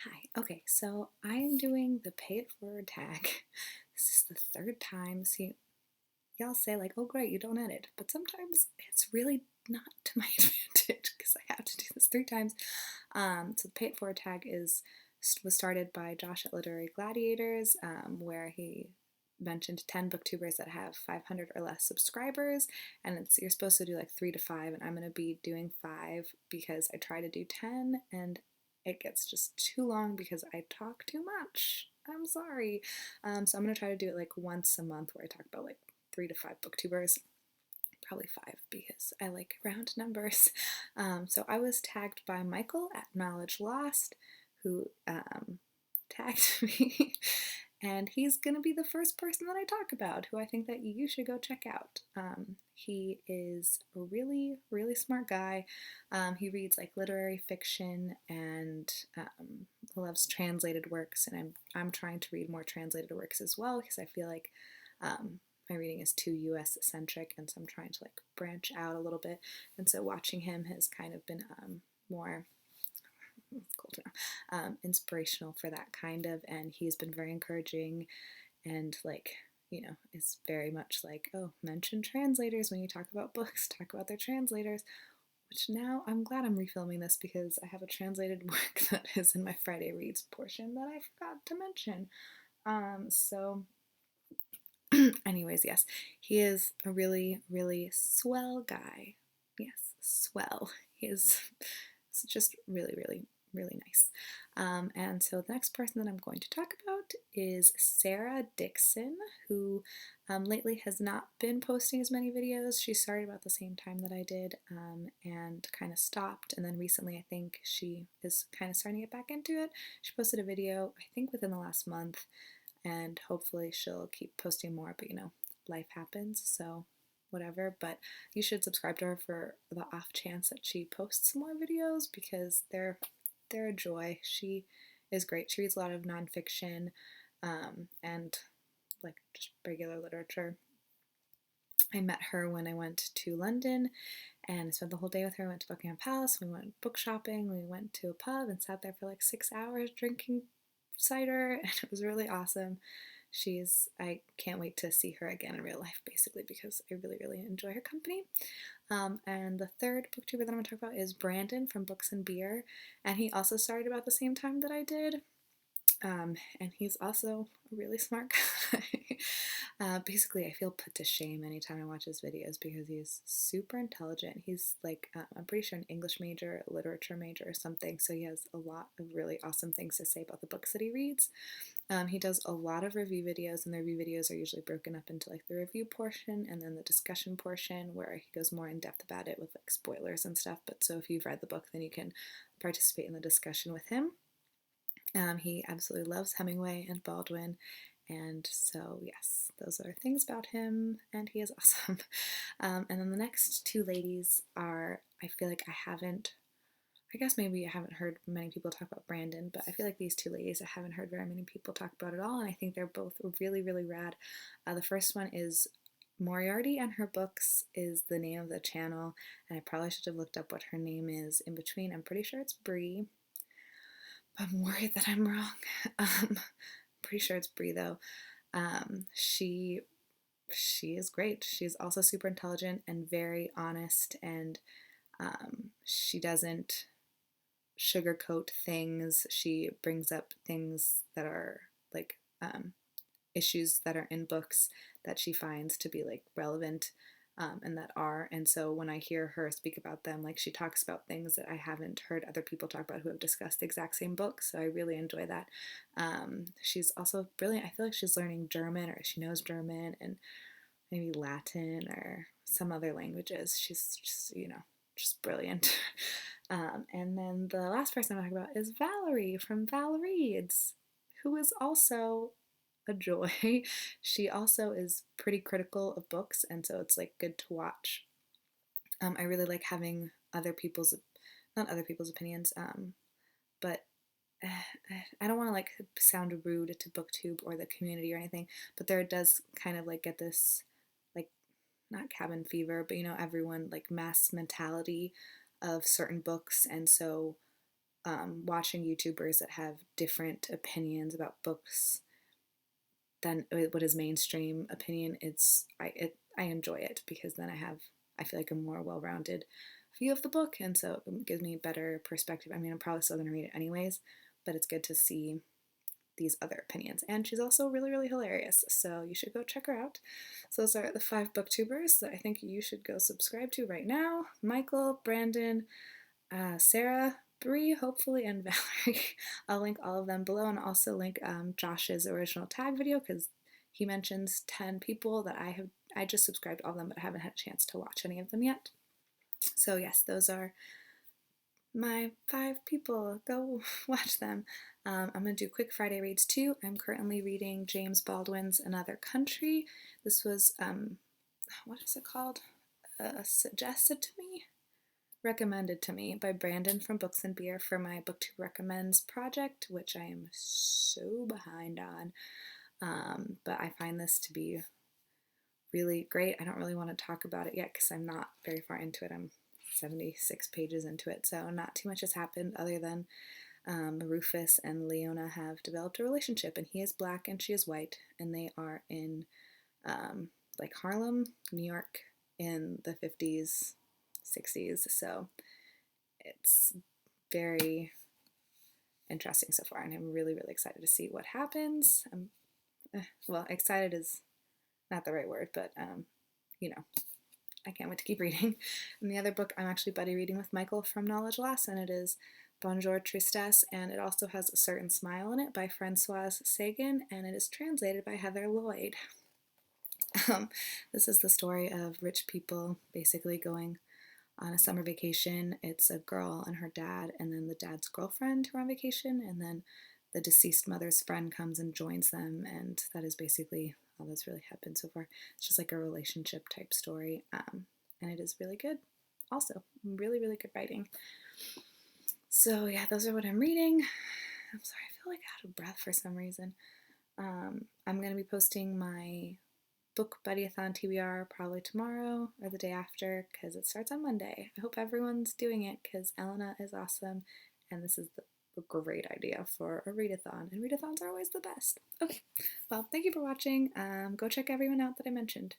Hi. Okay, so I'm doing the pay it forward tag. This is the third time. See, y'all say like, "Oh, great, you don't edit," but sometimes it's really not to my advantage because I have to do this three times. So the pay it forward tag was started by Josh at Literary Gladiators, where he mentioned 10 booktubers that have 500 or less subscribers, and you're supposed to do like 3 to 5, and I'm gonna be doing 5 because I try to do 10 and it gets just too long because I talk too much. I'm sorry. So I'm gonna try to do it like once a month where I talk about like 3 to 5 booktubers, probably 5 because I like round numbers. So I was tagged by Michael at Knowledge Lost, who tagged me, and he's gonna be the first person that I talk about, who I think that you should go check out. He is a really, really smart guy. He reads like literary fiction and loves translated works, and I'm trying to read more translated works as well because I feel like my reading is too US centric, and so I'm trying to like branch out a little bit. And so watching him has kind of been more inspirational for that kind of, and he's been very encouraging and like, it's very much like, oh, mention translators when you talk about books, talk about their translators, which now I'm glad I'm refilming this because I have a translated work that is in my Friday Reads portion that I forgot to mention. So anyways, yes, he is a really, really swell guy. Yes, swell. He is just really, really, really nice. And so the next person that I'm going to talk about is Sarah Dixon, who lately has not been posting as many videos. She started about the same time that I did, and kind of stopped. And then recently, I think she is kind of starting to get back into it. She posted a video, I think within the last month, and hopefully she'll keep posting more, but life happens, so whatever. But you should subscribe to her for the off chance that she posts more videos because they're a joy. She is great. She reads a lot of nonfiction, and like just regular literature. I met her when I went to London and spent the whole day with her. I went to Buckingham Palace, we went book shopping, we went to a pub and sat there for like 6 hours drinking cider, and it was really awesome. I can't wait to see her again in real life, basically, because I really, really enjoy her company. And the third booktuber that I'm going to talk about is Brandon from Books and Beer, and he also started about the same time that I did. And he's also a really smart guy. Basically, I feel put to shame anytime I watch his videos because he's super intelligent. He's like, I'm pretty sure an English major, a literature major, or something, so he has a lot of really awesome things to say about the books that he reads. He does a lot of review videos, and the review videos are usually broken up into like the review portion and then the discussion portion where he goes more in depth about it with like spoilers and stuff. But so if you've read the book, then you can participate in the discussion with him. He absolutely loves Hemingway and Baldwin, and so yes, those are things about him, and he is awesome. And then the next two ladies are, I feel like I guess maybe I haven't heard many people talk about Brandon, but I feel like these two ladies I haven't heard very many people talk about at all, and I think they're both really, really rad. The first one is Moriarty, and her books is the name of the channel, and I probably should have looked up what her name is in between. I'm pretty sure it's Bree. I'm worried that I'm wrong. Pretty sure it's Brie though. She is great. She's also super intelligent and very honest, and she doesn't sugarcoat things. She brings up things that are like issues that are in books that she finds to be like relevant, and that are. And so when I hear her speak about them, like she talks about things that I haven't heard other people talk about who have discussed the exact same book. So I really enjoy that. She's also brilliant. I feel like she's learning German, or she knows German and maybe Latin or some other languages. She's just brilliant. And then the last person I'm going to talk about is Valerie from Val Reads, who is also a joy. She also is pretty critical of books, and so it's like good to watch. I really like having not other people's opinions, but I don't want to like sound rude to BookTube or the community or anything, but there does kind of like get this like, not cabin fever, but everyone like mass mentality of certain books, and so watching YouTubers that have different opinions about books than what is mainstream opinion. I enjoy it because then I feel like a more well-rounded view of the book, and so it gives me a better perspective. I mean, I'm probably still going to read it anyways, but it's good to see these other opinions. And she's also really, really hilarious, so you should go check her out. So those are the 5 booktubers that I think you should go subscribe to right now: Michael, Brandon, Sarah, Bree, hopefully, and Valerie. I'll link all of them below, and also link Josh's original tag video because he mentions 10 people that I just subscribed to all of them, but I haven't had a chance to watch any of them yet. So yes, those are my 5 people. Go watch them. I'm going to do quick Friday reads too. I'm currently reading James Baldwin's Another Country. This was, what is it called? Suggested to me? Recommended to me by Brandon from Books and Beer for my BookTube Recommends project, which I am so behind on. But I find this to be really great. I don't really want to talk about it yet because I'm not very far into it. I'm 76 pages into it, so not too much has happened other than Rufus and Leona have developed a relationship, and he is black and she is white, and they are in like Harlem, New York in the 50s, 60s, so it's very interesting so far, and I'm really, really excited to see what happens. Well, excited is not the right word, but you know, I can't wait to keep reading. And the other book I'm actually buddy reading with Michael from Knowledge Lass, and it is Bonjour Tristesse, and it also has A Certain Smile in it by Françoise Sagan, and it is translated by Heather Lloyd. This is the story of rich people basically going on a summer vacation. It's a girl and her dad, and then the dad's girlfriend who are on vacation, and then the deceased mother's friend comes and joins them, and that is basically all that's really happened so far. It's just like a relationship type story, and it is really good. Also, really, really good writing. So yeah, those are what I'm reading. I'm sorry, I feel like out of breath for some reason. I'm going to be posting my book buddy-a-thon TBR probably tomorrow or the day after because it starts on Monday. I hope everyone's doing it because Elena is awesome, and this is a great idea for a readathon, and readathons are always the best. Okay, well, thank you for watching. Go check everyone out that I mentioned.